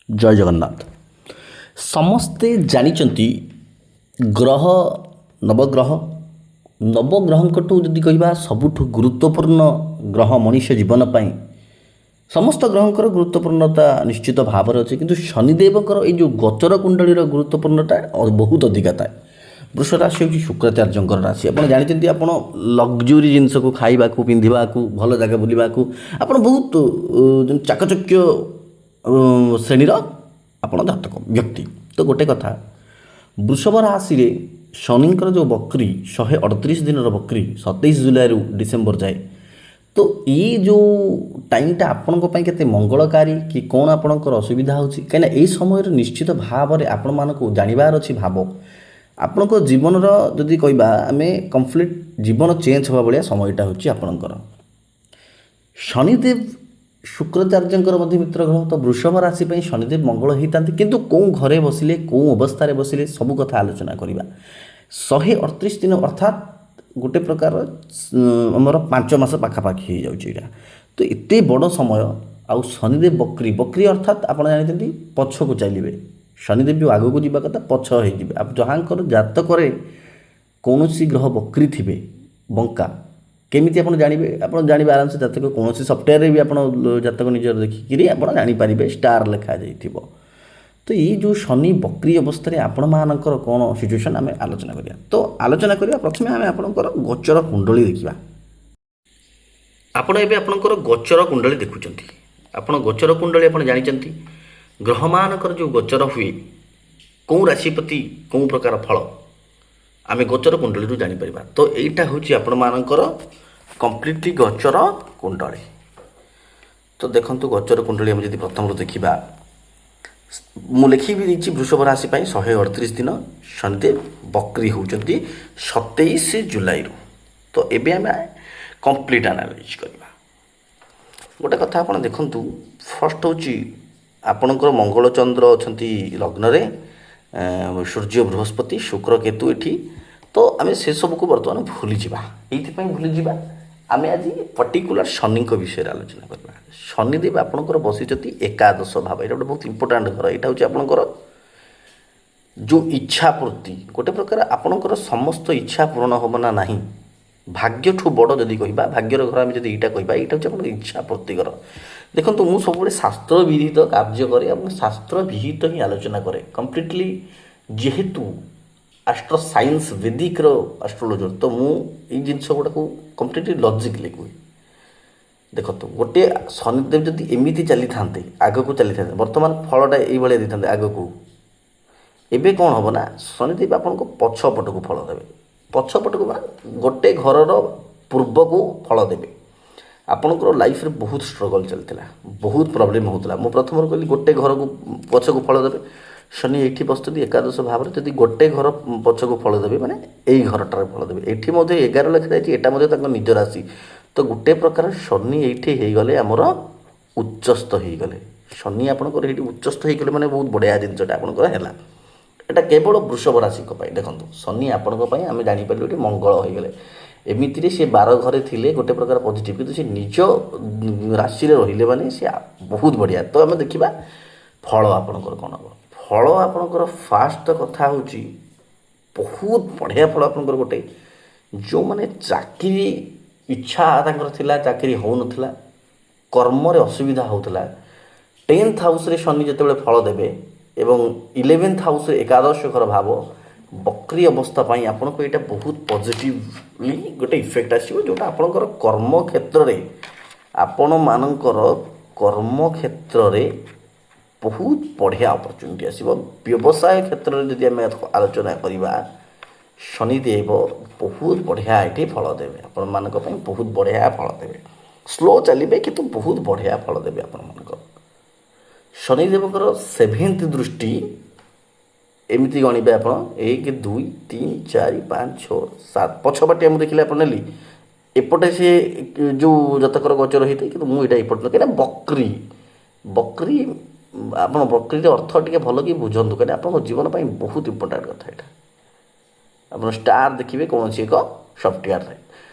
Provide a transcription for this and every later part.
ଜୟ ଜଗନ୍ନାଥ। ସମସ୍ତେ ଜାଣିଛନ୍ତି ଗ୍ରହ ନବଗ୍ରହ ନବଗ୍ରହଙ୍କଠୁ ଯଦି କହିବା ସବୁଠୁ ଗୁରୁତ୍ୱପୂର୍ଣ୍ଣ ଗ୍ରହ ମଣିଷ ଜୀବନ ପାଇଁ ସମସ୍ତ ଗ୍ରହଙ୍କର ଗୁରୁତ୍ୱପୂର୍ଣ୍ଣତା ନିଶ୍ଚିତ ଭାବରେ ଅଛି, କିନ୍ତୁ ଶନିଦେବଙ୍କର ଏଇ ଯେଉଁ ଗୋଚର କୁଣ୍ଡଳୀର ଗୁରୁତ୍ୱପୂର୍ଣ୍ଣତା ବହୁତ ଅଧିକା ଥାଏ। ବୃଷ ରାଶି ହେଉଛି ଶୁକ୍ରାଚାର୍ଯ୍ୟଙ୍କର ରାଶି। ଆପଣ ଜାଣିଛନ୍ତି, ଆପଣ ଲକ୍ଜୁରୀ ଜିନିଷକୁ ଖାଇବାକୁ, ପିନ୍ଧିବାକୁ, ଭଲ ଜାଗା ବୁଲିବାକୁ ଆପଣ ବହୁତ ଚାକଚକ୍ୟ ଶ୍ରେଣୀର ଆପଣ ଜାତକ ବ୍ୟକ୍ତି। ତ ଗୋଟେ କଥା, ବୃଷଭ ରାଶିରେ ଶନିଙ୍କର ଯେଉଁ ବକ୍ରି 138 ଦିନର ବକ୍ରି 27 ଜୁଲାଇରୁ ଡିସେମ୍ବର ଯାଏ, ତ ଏଇ ଯେଉଁ ଟାଇମ୍ଟା ଆପଣଙ୍କ ପାଇଁ କେତେ ମଙ୍ଗଳକାରୀ କି କ'ଣ ଆପଣଙ୍କର ଅସୁବିଧା ହେଉଛି, କାହିଁକିନା ଏଇ ସମୟରେ ନିଶ୍ଚିତ ଭାବରେ ଆପଣମାନଙ୍କୁ ଜାଣିବାର ଅଛି। ଭାବ, ଆପଣଙ୍କ ଜୀବନର ଯଦି କହିବା ଆମେ କମ୍ପ୍ଲିଟ୍ ଜୀବନ ଚେଞ୍ଜ ହେବା ଭଳିଆ ସମୟଟା ହେଉଛି ଆପଣଙ୍କର। ଶନିଦେବ ଶୁକ୍ରାଚାର୍ଯ୍ୟଙ୍କର ମଧ୍ୟ ମିତ୍ର ଗ୍ରହ, ତ ବୃଷଭ ରାଶି ପାଇଁ ଶନିଦେବ ମଙ୍ଗଳ ହେଇଥାନ୍ତି। କିନ୍ତୁ କେଉଁ ଘରେ ବସିଲେ, କେଉଁ ଅବସ୍ଥାରେ ବସିଲେ, ସବୁ କଥା ଆଲୋଚନା କରିବା। 138 ଦିନ ଅର୍ଥାତ୍ ଗୋଟେ ପ୍ରକାର ଆମର 5 ମାସ ପାଖାପାଖି ହେଇଯାଉଛି ଏଇଟା। ତ ଏତେ ବଡ଼ ସମୟ, ଆଉ ଶନିଦେବ ବକ୍ରି ବକ୍ରି ଅର୍ଥାତ୍ ଆପଣ ଜାଣିଛନ୍ତି ପଛକୁ ଚାଲିବେ। ଶନିଦେବ ଯେଉଁ ଆଗକୁ ଯିବା କଥା ପଛ ହେଇଯିବେ। ଆଉ ଯାହାଙ୍କର ଜାତକରେ କୌଣସି ଗ୍ରହ ବକ୍ରି ଥିବେ, ବଙ୍କା, କେମିତି ଆପଣ ଜାଣିବେ? ଆପଣ ଜାଣିବେ ଆରାମସେ, ଜାତକ କୌଣସି ସଫ୍ଟୱେରରେ ବି ଆପଣ ଜାତକ ନିଜର ଦେଖିକିରି ଆପଣ ଜାଣିପାରିବେ, ଷ୍ଟାର ଲେଖାଯାଇଥିବ। ତ ଏଇ ଯେଉଁ ଶନି ବକ୍ରି ଅବସ୍ଥାରେ ଆପଣମାନଙ୍କର କ'ଣ ସିଚୁଏସନ୍ ଆମେ ଆଲୋଚନା କରିବା। ତ ଆଲୋଚନା କରିବା ପ୍ରଥମେ ଆମେ ଆପଣଙ୍କର ଗୋଚର କୁଣ୍ଡଳୀ ଦେଖିବା। ଆପଣ ଏବେ ଆପଣଙ୍କର ଗୋଚର କୁଣ୍ଡଳୀ ଦେଖୁଛନ୍ତି। ଆପଣ ଗୋଚର କୁଣ୍ଡଳୀ ଆପଣ ଜାଣିଛନ୍ତି, ଗ୍ରହମାନଙ୍କର ଯେଉଁ ଗୋଚର ହୁଏ, କେଉଁ ରାଶିପତି କେଉଁ ପ୍ରକାର ଫଳ ଆମେ ଗୋଚର କୁଣ୍ଡଳୀରୁ ଜାଣିପାରିବା। ତ ଏଇଟା ହେଉଛି ଆପଣମାନଙ୍କର କମ୍ପ୍ଲିଟଲି ଗୋଚର କୁଣ୍ଡଳୀ। ତ ଦେଖନ୍ତୁ, ଗୋଚର କୁଣ୍ଡଳୀ ଆମେ ଯଦି ପ୍ରଥମରୁ ଦେଖିବା, ମୁଁ ଲେଖି ବି ଦେଇଛି ବୃଷଭ ରାଶି ପାଇଁ 138 ଦିନ ଶନିଦେବ ବକ୍ରି ହେଉଛନ୍ତି 27 ଜୁଲାଇରୁ। ତ ଏବେ ଆମେ କମ୍ପ୍ଲିଟ୍ ଆନାଲାଇଜ୍ କରିବା। ଗୋଟେ କଥା ଆପଣ ଦେଖନ୍ତୁ, ଫାର୍ଷ୍ଟ ହେଉଛି ଆପଣଙ୍କର ମଙ୍ଗଳ ଚନ୍ଦ୍ର ଅଛନ୍ତି ଲଗ୍ନରେ, ସୂର୍ଯ୍ୟ ବୃହସ୍ପତି ଶୁକ୍ର କେତୁ ଏଠି। ତ ଆମେ ସେସବୁକୁ ବର୍ତ୍ତମାନ ଭୁଲିଯିବା। ଏଇଥିପାଇଁ ଭୁଲିଯିବା, ଆମେ ଆଜି ପର୍ଟିକୁଲାର ଶନିଙ୍କ ବିଷୟରେ ଆଲୋଚନା କରିବା। ଶନିଦେବ ଆପଣଙ୍କର ବସିଛନ୍ତି ଏକାଦଶ ଭାବ। ଏଇଟା ଗୋଟେ ବହୁତ ଇମ୍ପୋର୍ଟାଣ୍ଟ ଘର। ଏଇଟା ହେଉଛି ଆପଣଙ୍କର ଯେଉଁ ଇଚ୍ଛା ପୂର୍ତ୍ତି, ଗୋଟେ ପ୍ରକାର ଆପଣଙ୍କର ସମସ୍ତ ଇଚ୍ଛା ପୂରଣ ହେବ ନା ନାହିଁ, ଭାଗ୍ୟଠୁ ବଡ଼ ଯଦି କହିବା, ଭାଗ୍ୟର ଘର ଆମେ ଯଦି ଏଇଟା କହିବା, ଏଇଟା ହେଉଛି ଆପଣଙ୍କର ଇଚ୍ଛା ପୂର୍ତ୍ତି ଘର। ଦେଖନ୍ତୁ, ମୁଁ ସବୁବେଳେ ଶାସ୍ତ୍ର ବିହିତ କାର୍ଯ୍ୟ କରେ ଏବଂ ଶାସ୍ତ୍ର ବିହିତ ହିଁ ଆଲୋଚନା କରେ କମ୍ପ୍ଲିଟଲି। ଯେହେତୁ ଆଷ୍ଟ୍ରୋ ସାଇନ୍ସ ବେଦିକର ଆଷ୍ଟ୍ରୋଲୋଜର, ତ ମୁଁ ଏଇ ଜିନିଷ ଗୁଡ଼ାକୁ କମ୍ପ୍ଲିଟଲି ଲଜିକଲି କୁହେ। ଦେଖନ୍ତୁ, ଗୋଟେ ଶନିଦେବ ଯଦି ଏମିତି ଚାଲିଥାନ୍ତେ, ଆଗକୁ ଚାଲିଥାନ୍ତେ, ବର୍ତ୍ତମାନ ଫଳଟା ଏଇଭଳିଆ ଦେଇଥାନ୍ତେ ଆଗକୁ, ଏବେ କ'ଣ ହେବ ନା, ଶନିଦେବ ଆପଣଙ୍କୁ ପଛ ପଟକୁ ଫଳ ଦେବେ। ପଛ ପଟକୁ ମାନେ ଗୋଟେ ଘରର ପୂର୍ବକୁ ଫଳ ଦେବେ। ଆପଣଙ୍କର ଲାଇଫରେ ବହୁତ ଷ୍ଟ୍ରଗଲ୍ ଚାଲିଥିଲା, ବହୁତ ପ୍ରୋବ୍ଲେମ୍ ହେଉଥିଲା। ମୁଁ ପ୍ରଥମରୁ କହିଲି ଗୋଟେ ଘରକୁ ପଛକୁ ଫଳ ଦେବେ। ଶନି ଏଇଠି ବସୁଛନ୍ତି ଏକାଦଶ ଭାବରେ, ଯଦି ଗୋଟେ ଘର ପଛକୁ ଫଳ ଦେବେ ମାନେ ଏଇ ଘରଟାରେ ଫଳ ଦେବେ। ଏଠି ମଧ୍ୟ 11 ଲେଖାଯାଇଛି, ଏଇଟା ମଧ୍ୟ ତାଙ୍କ ନିଜ ରାଶି। ତ ଗୋଟେ ପ୍ରକାର ଶନି ଏଇଠି ହେଇଗଲେ ଆମର ଉଚ୍ଚସ୍ଥ ହେଇଗଲେ। ଶନି ଆପଣଙ୍କର ଏଇଠି ଉଚ୍ଚସ୍ଥ ହେଇଗଲେ ମାନେ ବହୁତ ବଢ଼ିଆ ଜିନିଷଟା ଆପଣଙ୍କର ହେଲା। ଏଇଟା କେବଳ ବୃଷଭ ରାଶିଙ୍କ ପାଇଁ। ଦେଖନ୍ତୁ, ଶନି ଆପଣଙ୍କ ପାଇଁ ଆମେ ଜାଣିପାରିଲୁ ଏଠି ମଙ୍ଗଳ ହୋଇଗଲେ। ଏମିତିରେ ସେ 12 ଘରେ ଥିଲେ ଗୋଟେ ପ୍ରକାର ପଜିଟିଭ୍, କିନ୍ତୁ ସେ ନିଜ ରାଶିରେ ରହିଲେ ମାନେ ସେ ବହୁତ ବଢ଼ିଆ। ତ ଆମେ ଦେଖିବା ଫଳ ଆପଣଙ୍କର କ'ଣ ହେବ। ଫଳ ଆପଣଙ୍କର ଫାଷ୍ଟ କଥା ହେଉଛି ବହୁତ ବଢ଼ିଆ ଫଳ ଆପଣଙ୍କର। ଗୋଟେ ଯେଉଁମାନେ ଚାକିରି ଇଚ୍ଛା ତାଙ୍କର ଥିଲା, ଚାକିରି ହେଉନଥିଲା, କର୍ମରେ ଅସୁବିଧା ହେଉଥିଲା, 10th ହାଉସ୍ରେ ଶନି ଯେତେବେଳେ ଫଳ ଦେବେ ଏବଂ 11th ହାଉସ୍ରେ ଏକାଦଶ ଘର ଭାବ ବକ୍ରି ଅବସ୍ଥା ପାଇଁ ଆପଣଙ୍କୁ ଏଇଟା ବହୁତ ପଜିଟିଭଲି ଗୋଟେ ଇଫେକ୍ଟ ଆସିବ, ଯେଉଁଟା ଆପଣଙ୍କର କର୍ମକ୍ଷେତ୍ରରେ, ଆପଣମାନଙ୍କର କର୍ମକ୍ଷେତ୍ରରେ ବହୁତ ବଢ଼ିଆ ଅପରଚ୍ୟୁନିଟି ଆସିବ। ବ୍ୟବସାୟ କ୍ଷେତ୍ରରେ ଯଦି ଆମେ ଆଲୋଚନା କରିବା, ଶନିଦେବ ବହୁତ ବଢ଼ିଆ ଏଠି ଫଳ ଦେବେ ଆପଣମାନଙ୍କ ପାଇଁ, ବହୁତ ବଢ଼ିଆ ଫଳ ଦେବେ। ସ୍ଲୋ ଚାଲିବେ କିନ୍ତୁ ବହୁତ ବଢ଼ିଆ ଫଳ ଦେବେ ଆପଣମାନଙ୍କର। ଶନିଦେବଙ୍କର 7th ଦୃଷ୍ଟି ଏମିତି ଗଣିବେ ଆପଣ, 1 2 3 4 5 6 7, ପଛପଟେ ମୁଁ ଦେଖିଲେ ଆପଣ ନେଲି ଏପଟେ ସେ ଯେଉଁ ଜାତକର ଗୋଚର ହେଇଥାଏ, କିନ୍ତୁ ମୁଁ ଏଇଟା ଏପଟେ କାହିଁକିନା ବକ୍ରି ବକ୍ରି ଆପଣ ବକ୍ରିର ଅର୍ଥ ଟିକେ ଭଲ କି ବୁଝନ୍ତୁ, କାହିଁକିନା ଆପଣଙ୍କ ଜୀବନ ପାଇଁ ବହୁତ ଇମ୍ପୋର୍ଟାଣ୍ଟ କଥା ଏଇଟା। ଆପଣ ଷ୍ଟାର ଦେଖିବେ କୌଣସି ଏକ ସଫ୍ଟୱେୟାରରେ।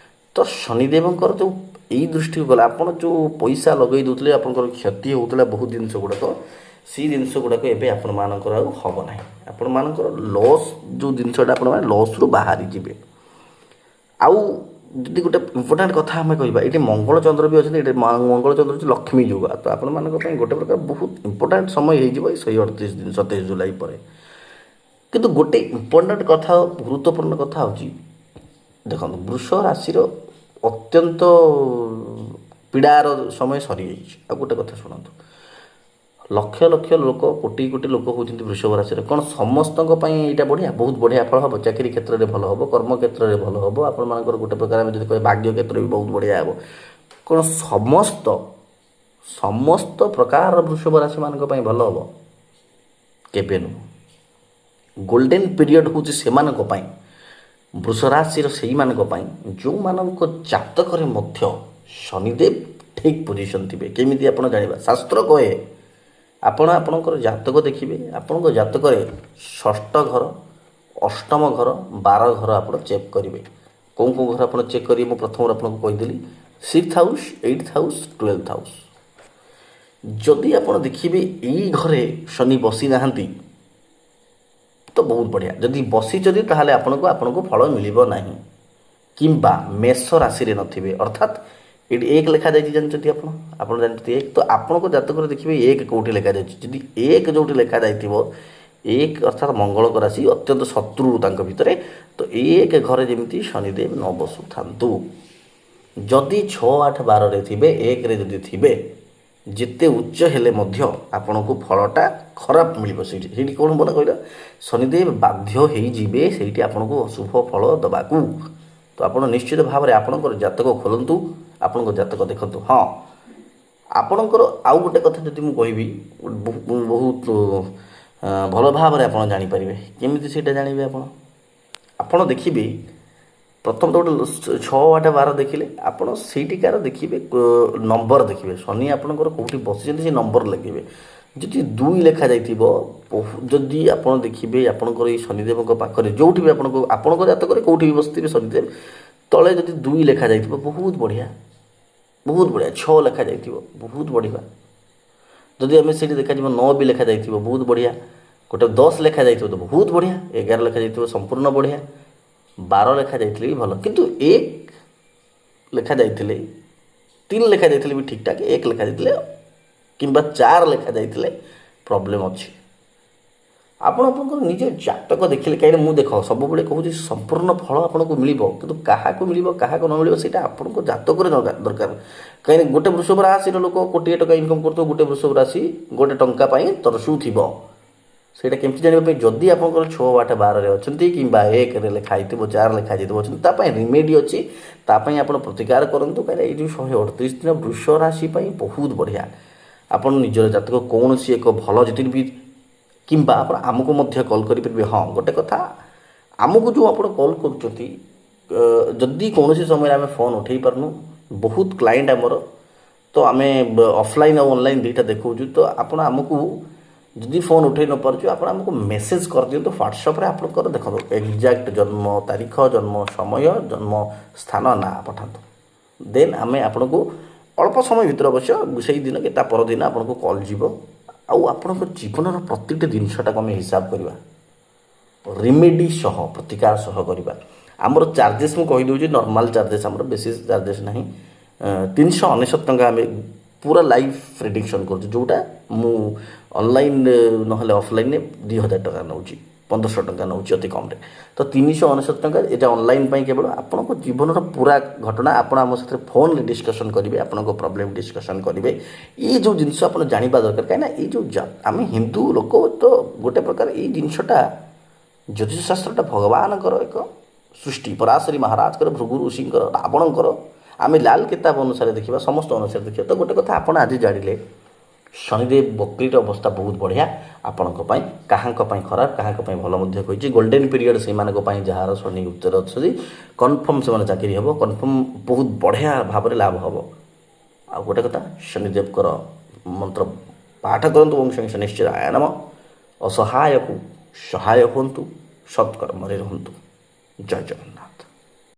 ତ ଶନିଦେବଙ୍କର ଯେଉଁ ଏଇ ଦୃଷ୍ଟିକୁ ଗଲା, ଆପଣ ଯେଉଁ ପଇସା ଲଗେଇ ଦେଉଥିଲେ, ଆପଣଙ୍କର କ୍ଷତି ହେଉଥିଲା ବହୁତ ଜିନିଷ ଗୁଡ଼ାକ, ସେଇ ଜିନିଷ ଗୁଡ଼ାକ ଏବେ ଆପଣମାନଙ୍କର ଆଉ ହେବ ନାହିଁ। ଆପଣମାନଙ୍କର ଲସ୍ ଯେଉଁ ଜିନିଷଟା ଆପଣମାନେ ଲସ୍ରୁ ବାହାରିଯିବେ। ଆଉ ଯଦି ଗୋଟେ ଇମ୍ପୋର୍ଟାଣ୍ଟ କଥା ଆମେ କହିବା, ଏଇଠି ମଙ୍ଗଳଚନ୍ଦ୍ର ବି ଅଛନ୍ତି, ଏଇଠି ମଙ୍ଗଳଚନ୍ଦ୍ର ହେଉଛି ଲକ୍ଷ୍ମୀ ଯୁଗ। ତ ଆପଣମାନଙ୍କ ପାଇଁ ଗୋଟେ ପ୍ରକାର ବହୁତ ଇମ୍ପୋର୍ଟାଣ୍ଟ ସମୟ ହେଇଯିବ ଏଇ 138 ଦିନ 27 ଜୁଲାଇ ପରେ। କିନ୍ତୁ ଗୋଟେ ଇମ୍ପୋର୍ଟାଣ୍ଟ କଥା, ଗୁରୁତ୍ୱପୂର୍ଣ୍ଣ କଥା ହେଉଛି, ଦେଖନ୍ତୁ ବୃଷ ରାଶିର ଅତ୍ୟନ୍ତ ପୀଡ଼ାର ସମୟ ସରିଯାଇଛି। ଆଉ ଗୋଟେ କଥା ଶୁଣନ୍ତୁ, ଲକ୍ଷ ଲକ୍ଷ ଲୋକ, କୋଟି କୋଟି ଲୋକ ହେଉଛନ୍ତି ବୃଷଭ ରାଶିରେ। କ'ଣ ସମସ୍ତଙ୍କ ପାଇଁ ଏଇଟା ବଢ଼ିଆ? ବହୁତ ବଢ଼ିଆ ଫଳ ହେବ। ଚାକିରି କ୍ଷେତ୍ରରେ ଭଲ ହେବ, କର୍ମ କ୍ଷେତ୍ରରେ ଭଲ ହେବ, ଆପଣମାନଙ୍କର ଗୋଟେ ପ୍ରକାର ଆମେ ଯଦି କହିବା ଭାଗ୍ୟ କ୍ଷେତ୍ରରେ ବି ବହୁତ ବଢ଼ିଆ ହେବ। କ'ଣ ସମସ୍ତ ପ୍ରକାର ବୃଷଭ ରାଶିମାନଙ୍କ ପାଇଁ ଭଲ ହେବ? କେବେ ନୁହଁ। ଗୋଲ୍ଡେନ୍ ପିରିୟଡ଼ ହେଉଛି ସେମାନଙ୍କ ପାଇଁ, ବୃଷ ରାଶିର ସେଇମାନଙ୍କ ପାଇଁ ଯେଉଁମାନଙ୍କ ଜାତକରେ ମଧ୍ୟ ଶନିଦେବ ଠିକ୍ ପୋଜିସନ୍ ଥିବେ। କେମିତି ଆପଣ ଜାଣିବା? ଶାସ୍ତ୍ର କହେ ଆପଣ ଆପଣଙ୍କର ଜାତକ ଦେଖିବେ, ଆପଣଙ୍କ ଜାତକରେ 6ଠ ଘର, 8ମ ଘର, 12 ଘର ଆପଣ ଚେକ୍ କରିବେ। କେଉଁ ଘର ଆପଣ ଚେକ୍ କରିବେ ମୁଁ ପ୍ରଥମରୁ ଆପଣଙ୍କୁ କହିଦେଲି, 6th house, 8th house, 12th house. ଯଦି ଆପଣ ଦେଖିବେ ଏଇ ଘରେ ଶନି ବସି ନାହାନ୍ତି ତ ବହୁତ ବଢ଼ିଆ। ଯଦି ବସିଛନ୍ତି ତାହେଲେ ଆପଣଙ୍କୁ ଫଳ ମିଳିବ ନାହିଁ। କିମ୍ବା ମେଷ ରାଶିରେ ନଥିବେ, ଅର୍ଥାତ୍ ଏଇଠି 1 ଲେଖାଯାଇଛି, ଜାଣିଛନ୍ତି ଆପଣ ଜାଣିଛନ୍ତି 1, ତ ଆପଣଙ୍କ ଜାତକରେ ଦେଖିବେ 1 କେଉଁଠି ଲେଖାଯାଇଛି। ଯଦି 1 ଯେଉଁଠି ଲେଖାଯାଇଥିବ, 1 ଅର୍ଥାତ୍ ମଙ୍ଗଳଙ୍କ ରାଶି, ଅତ୍ୟନ୍ତ ଶତ୍ରୁ ତାଙ୍କ ଭିତରେ, ତ 1 ଘରେ ଯେମିତି ଶନିଦେବ ନ ବସୁଥାନ୍ତୁ। ଯଦି 6, 8, 12ରେ ଥିବେ, 1ରେ ଯଦି ଥିବେ, ଯେତେ ଉଚ୍ଚ ହେଲେ ମଧ୍ୟ ଆପଣଙ୍କୁ ଫଳଟା ଖରାପ ମିଳିବ। ସେଇଠି କ'ଣ ମନେ କହିଲ, ଶନିଦେବ ବାଧ୍ୟ ହେଇଯିବେ ସେଇଠି ଆପଣଙ୍କୁ ଅଶୁଭ ଫଳ ଦେବାକୁ। ତ ଆପଣ ନିଶ୍ଚିତ ଭାବରେ ଆପଣଙ୍କର ଜାତକ ଖୋଲନ୍ତୁ, ଆପଣଙ୍କ ଜାତକ ଦେଖନ୍ତୁ। ହଁ, ଆପଣଙ୍କର ଆଉ ଗୋଟେ କଥା ଯଦି ମୁଁ କହିବି, ବହୁତ ଭଲ ଭାବରେ ଆପଣ ଜାଣିପାରିବେ। କେମିତି ସେଇଟା ଜାଣିବେ? ଆପଣ ଦେଖିବେ, ପ୍ରଥମ ତ ଗୋଟେ 6, 8, 12 ଦେଖିଲେ, ଆପଣ ସେଇଠିକାର ଦେଖିବେ ନମ୍ବର ଦେଖିବେ। ଶନି ଆପଣଙ୍କର କେଉଁଠି ବସିଛନ୍ତି ସେ ନମ୍ବର ଲେଖିବେ। ଯଦି 2 ଲେଖାଯାଇଥିବ, ଯଦି ଆପଣ ଦେଖିବେ ଆପଣଙ୍କର ଏଇ ଶନିଦେବଙ୍କ ପାଖରେ ଯେଉଁଠି ବି ଆପଣଙ୍କ ଜାତକରେ କେଉଁଠି ବି ବସିଥିବେ ଶନିଦେବ, ତଳେ ଯଦି 2 ଲେଖାଯାଇଥିବ, ବହୁତ ବଢ଼ିଆ, ବହୁତ ବଢ଼ିଆ। 6 ଲେଖାଯାଇଥିବ, ବହୁତ ବଢ଼ିଆ। ଯଦି ଆମେ ସେଇଠି ଦେଖାଯିବ 9 ବି ଲେଖାଯାଇଥିବ, ବହୁତ ବଢ଼ିଆ। ଗୋଟେ 10 ଲେଖାଯାଇଥିବ ତ ବହୁତ ବଢ଼ିଆ। 11 ଲେଖାଯାଇଥିବ ସମ୍ପୂର୍ଣ୍ଣ ବଢ଼ିଆ। 12 ଲେଖାଯାଇଥିଲେ ବି ଭଲ। କିନ୍ତୁ 1 ଲେଖାଯାଇଥିଲେ, 3 ଲେଖାଯାଇଥିଲେ ବି ଠିକ୍ଠାକ୍, 1 ଲେଖାଯାଇଥିଲେ କିମ୍ବା 4 ଲେଖାଯାଇଥିଲେ ପ୍ରୋବ୍ଲେମ୍ ଅଛି। ଆପଣଙ୍କର ନିଜ ଜାତକ ଦେଖିଲେ, କାହିଁକି ମୁଁ ସବୁବେଳେ କହୁଛି ସମ୍ପୂର୍ଣ୍ଣ ଫଳ ଆପଣଙ୍କୁ ମିଳିବ, କିନ୍ତୁ କାହାକୁ ମିଳିବ କାହାକୁ ନ ମିଳିବ ସେଇଟା ଆପଣଙ୍କ ଜାତକରେ ଦରକାର। କାହିଁକି ଗୋଟେ ବୃଷଭ ରାଶିର ଲୋକ କୋଟିଏ ଟଙ୍କା ଇନକମ୍ କରୁଥିବ, ଗୋଟେ ବୃଷଭ ରାଶି ଗୋଟେ ଟଙ୍କା ପାଇଁ ତରସୁଥିବ। ସେଇଟା କେମିତି ଜାଣିବା ପାଇଁ? ଯଦି ଆପଣଙ୍କର 6, 8, 12ରେ ଅଛନ୍ତି କିମ୍ବା 1ରେ ଲେଖା ହେଇଥିବ, 4 ଲେଖା ହେଇଥିବ ଅଛନ୍ତି, ତା ପାଇଁ ରିମେଡ଼ି ଅଛି, ତା ପାଇଁ ଆପଣ ପ୍ରତିକାର କରନ୍ତୁ। କାହିଁକିନା ଏଇ ଯେଉଁ 138 ଦିନ ବୃଷ ରାଶି ପାଇଁ ବହୁତ ବଢ଼ିଆ। ଆପଣ ନିଜର ଜାତକ କୌଣସି ଏକ ଭଲ ଜ୍ୟୋତିର୍ବିଦ କିମ୍ବା ଆପଣ ଆମକୁ ମଧ୍ୟ କଲ୍ କରିପାରିବେ। ହଁ, ଗୋଟେ କଥା, ଆମକୁ ଯେଉଁ ଆପଣ କଲ୍ କରୁଛନ୍ତି, ଯଦି କୌଣସି ସମୟରେ ଆମେ ଫୋନ୍ ଉଠାଇ ପାରୁନୁ, ବହୁତ କ୍ଲାଏଣ୍ଟ ଆମର, ତ ଆମେ ଅଫଲାଇନ୍ ଆଉ ଅନଲାଇନ୍ ଦୁଇଟା ଦେଖାଉଛୁ, ତ ଆପଣ ଆମକୁ ଯଦି ଫୋନ୍ ଉଠାଇ ନ ପାରୁଛୁ, ଆପଣ ଆମକୁ ମେସେଜ୍ କରିଦିଅନ୍ତୁ ହ୍ୱାଟ୍ସଆପ୍ରେ। ଆପଣଙ୍କର ଦେଖନ୍ତୁ ଏକ୍ଜାକ୍ଟ ଜନ୍ମ ତାରିଖ, ଜନ୍ମ ସମୟ, ଜନ୍ମ ସ୍ଥାନ, ନାଁ ପଠାନ୍ତୁ। ଦେନ୍ ଆମେ ଆପଣଙ୍କୁ ଅଳ୍ପ ସମୟ ଭିତରେ, ଅବଶ୍ୟ ସେଇ ଦିନ କି ତା ପରଦିନ ଆପଣଙ୍କୁ କଲ୍ ଯିବ। ଆଉ ଆପଣଙ୍କ ଜୀବନର ପ୍ରତିଟି ଜିନିଷଟାକୁ ଆମେ ହିସାବ କରିବା, ରିମେଡ଼ି ସହ, ପ୍ରତିକାର ସହ କରିବା। ଆମର ଚାର୍ଜେସ୍ ମୁଁ କହିଦେଉଛି, ନର୍ମାଲ୍ ଚାର୍ଜେସ୍, ଆମର ବେଶୀ ଚାର୍ଜେସ୍ ନାହିଁ। 399 ଟଙ୍କା ଆମେ ପୁରା ଲାଇଭ୍ ପ୍ରେଡ଼ିକ୍ସନ୍ କରୁଛୁ, ଯେଉଁଟା ମୁଁ ଅନଲାଇନ୍ ନହେଲେ ଅଫଲାଇନ୍ରେ 2000 ଟଙ୍କା ନେଉଛି, 1500 ଟଙ୍କା ନେଉଛି ଅତି କମ୍ରେ। ତ 399 ଟଙ୍କା, ଏଇଟା ଅନଲାଇନ୍ ପାଇଁ କେବଳ। ଆପଣଙ୍କ ଜୀବନର ପୁରା ଘଟଣା ଆପଣ ଆମ ସାଥିରେ ଫୋନ୍ରେ ଡିସ୍କସନ୍ କରିବେ, ଆପଣଙ୍କ ପ୍ରୋବ୍ଲେମ୍ ଡିସ୍କସନ୍ କରିବେ। ଏଇ ଯେଉଁ ଜିନିଷ ଆପଣ ଜାଣିବା ଦରକାର, କାହିଁକିନା ଏଇ ଯେଉଁ ଆମେ ହିନ୍ଦୁ ଲୋକ, ତ ଗୋଟେ ପ୍ରକାର ଏଇ ଜିନିଷଟା, ଜ୍ୟୋତିଷ ଶାସ୍ତ୍ରଟା ଭଗବାନଙ୍କର ଏକ ସୃଷ୍ଟି, ପରାଶରୀ ମହାରାଜଙ୍କର, ଭୃଗୁ ଋଷିଙ୍କର, ରାବଣଙ୍କର। ଆମେ ଲାଲ କିତାବ ଅନୁସାରେ ଦେଖିବା, ସମସ୍ତ ଅନୁସାରେ ଦେଖିବା। ତ ଗୋଟେ କଥା ଆପଣ ଆଜି ଜାଣିଲେ, ଶନିଦେବ ବକ୍ରିର ଅବସ୍ଥା ବହୁତ ବଢ଼ିଆ ଆପଣଙ୍କ ପାଇଁ। କାହାଙ୍କ ପାଇଁ ଖରାପ, କାହାଙ୍କ ପାଇଁ ଭଲ ମଧ୍ୟ କହିଛି। ଗୋଲ୍ଡେନ୍ ପିରିୟଡ଼ ସେଇମାନଙ୍କ ପାଇଁ ଯାହାର ଶନି ଉଚ୍ଚରେ ଅଛନ୍ତି, କନଫର୍ମ ସେମାନେ ଚାକିରି ହେବ, କନଫର୍ମ ବହୁତ ବଢ଼ିଆ ଭାବରେ ଲାଭ ହେବ। ଆଉ ଗୋଟେ କଥା, ଶନିଦେବଙ୍କର ମନ୍ତ୍ର ପାଠ କରନ୍ତୁ, ଓଁ ଶନି ଶନିଶ୍ଚରାୟ ନମଃ। ଅସହାୟକୁ ସହାୟ ହୁଅନ୍ତୁ, ସତ୍କର୍ମରେ ରୁହନ୍ତୁ। ଜୟ ଜଗନ୍ନାଥ।